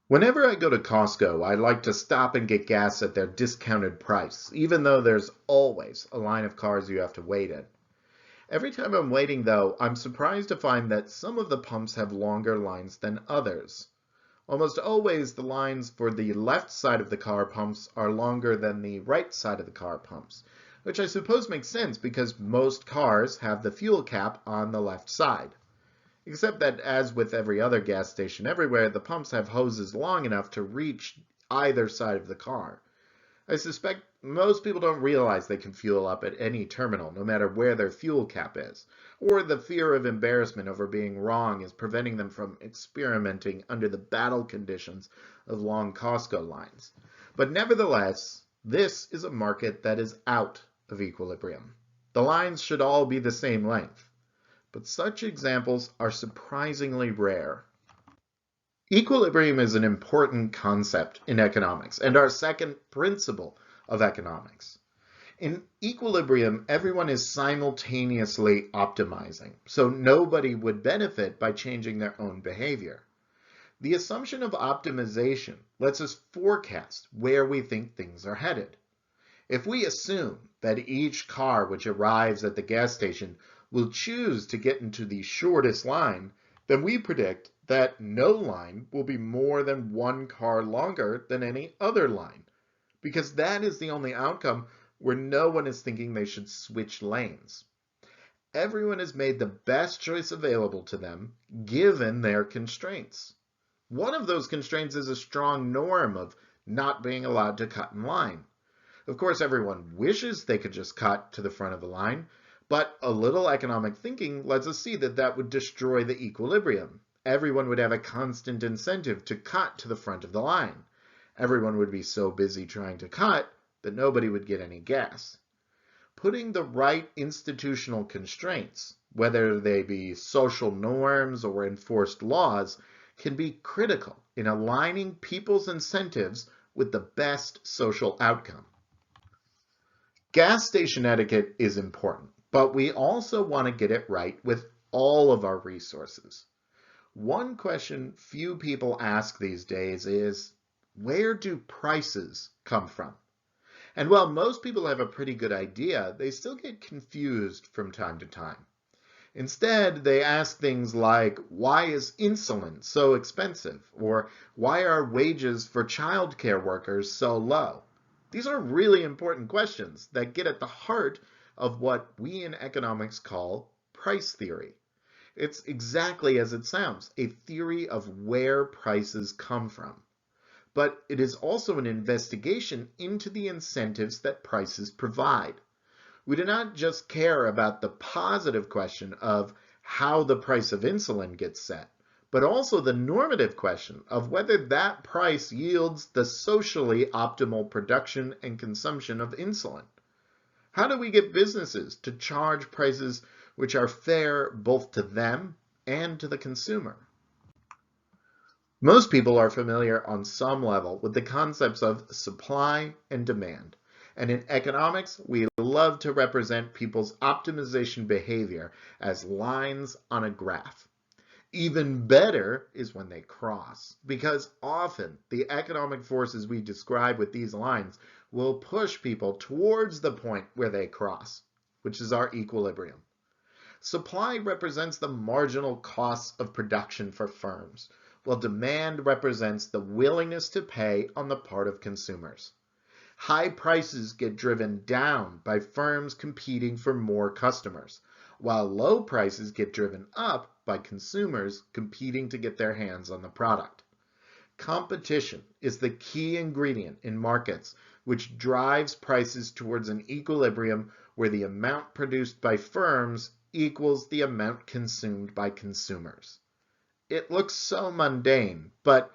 Whenever I go to Costco, I like to stop and get gas at their discounted price, even though there's always a line of cars you have to wait in. Every time I'm waiting, though, I'm surprised to find that some of the pumps have longer lines than others. Almost always, the lines for the left side of the car pumps are longer than the right side of the car pumps, which I suppose makes sense because most cars have the fuel cap on the left side. Except that, as with every other gas station everywhere, the pumps have hoses long enough to reach either side of the car. I suspect most people don't realize they can fuel up at any terminal, no matter where their fuel cap is, or the fear of embarrassment over being wrong is preventing them from experimenting under the battle conditions of long Costco lines. But nevertheless, this is a market that is out of equilibrium. The lines should all be the same length, but such examples are surprisingly rare. Equilibrium is an important concept in economics and our second principle of economics. In equilibrium, everyone is simultaneously optimizing, so nobody would benefit by changing their own behavior. The assumption of optimization lets us forecast where we think things are headed. If we assume that each car which arrives at the gas station will choose to get into the shortest line, then we predict that no line will be more than one car longer than any other line, because that is the only outcome where no one is thinking they should switch lanes. Everyone has made the best choice available to them given their constraints. One of those constraints is a strong norm of not being allowed to cut in line. Of course, everyone wishes they could just cut to the front of the line, but a little economic thinking lets us see that that would destroy the equilibrium. Everyone would have a constant incentive to cut to the front of the line. Everyone would be so busy trying to cut that nobody would get any gas. Putting the right institutional constraints, whether they be social norms or enforced laws, can be critical in aligning people's incentives with the best social outcome. Gas station etiquette is important, but we also want to get it right with all of our resources. One question few people ask these days is, where do prices come from? And while most people have a pretty good idea, they still get confused from time to time. Instead, they ask things like, why is insulin so expensive? Or why are wages for childcare workers so low? These are really important questions that get at the heart of what we in economics call price theory. It's exactly as it sounds, a theory of where prices come from. But it is also an investigation into the incentives that prices provide. We do not just care about the positive question of how the price of insulin gets set, but also the normative question of whether that price yields the socially optimal production and consumption of insulin. How do we get businesses to charge prices which are fair both to them and to the consumer? Most people are familiar on some level with the concepts of supply and demand. And in economics, we love to represent people's optimization behavior as lines on a graph. Even better is when they cross, because often the economic forces we describe with these lines will push people towards the point where they cross, which is our equilibrium. Supply represents the marginal costs of production for firms, while demand represents the willingness to pay on the part of consumers. High prices get driven down by firms competing for more customers, while low prices get driven up by consumers competing to get their hands on the product. Competition is the key ingredient in markets, which drives prices towards an equilibrium where the amount produced by firms equals the amount consumed by consumers. It looks so mundane, but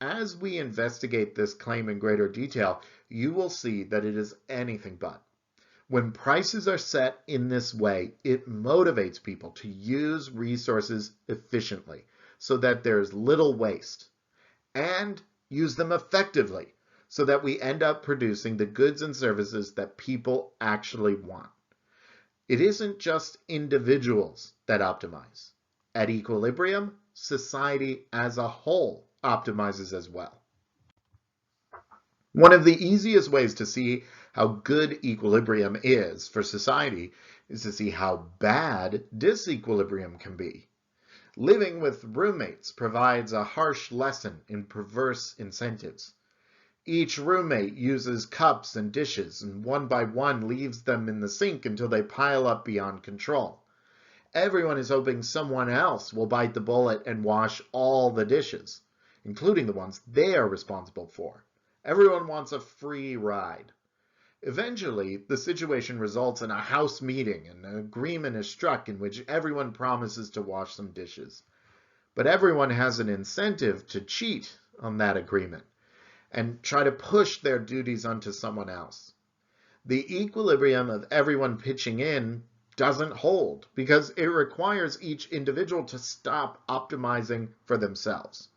as we investigate this claim in greater detail, you will see that it is anything but. When prices are set in this way, it motivates people to use resources efficiently so that there's little waste, and use them effectively so that we end up producing the goods and services that people actually want. It isn't just individuals that optimize. At equilibrium, society as a whole optimizes as well. One of the easiest ways to see how good equilibrium is for society is to see how bad disequilibrium can be. Living with roommates provides a harsh lesson in perverse incentives. Each roommate uses cups and dishes and one by one leaves them in the sink until they pile up beyond control. Everyone is hoping someone else will bite the bullet and wash all the dishes, including the ones they are responsible for. Everyone wants a free ride. Eventually, the situation results in a house meeting and an agreement is struck in which everyone promises to wash some dishes. But everyone has an incentive to cheat on that agreement and try to push their duties onto someone else. The equilibrium of everyone pitching in doesn't hold because it requires each individual to stop optimizing for themselves.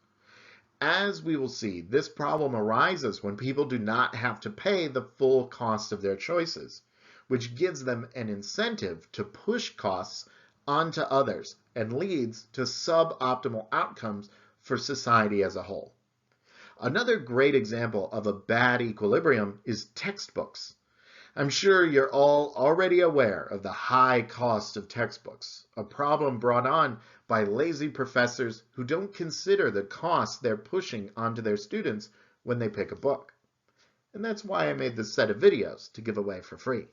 As we will see, this problem arises when people do not have to pay the full cost of their choices, which gives them an incentive to push costs onto others and leads to suboptimal outcomes for society as a whole. Another great example of a bad equilibrium is textbooks. I'm sure you're all already aware of the high cost of textbooks, a problem brought on by lazy professors who don't consider the cost they're pushing onto their students when they pick a book. And that's why I made this set of videos to give away for free.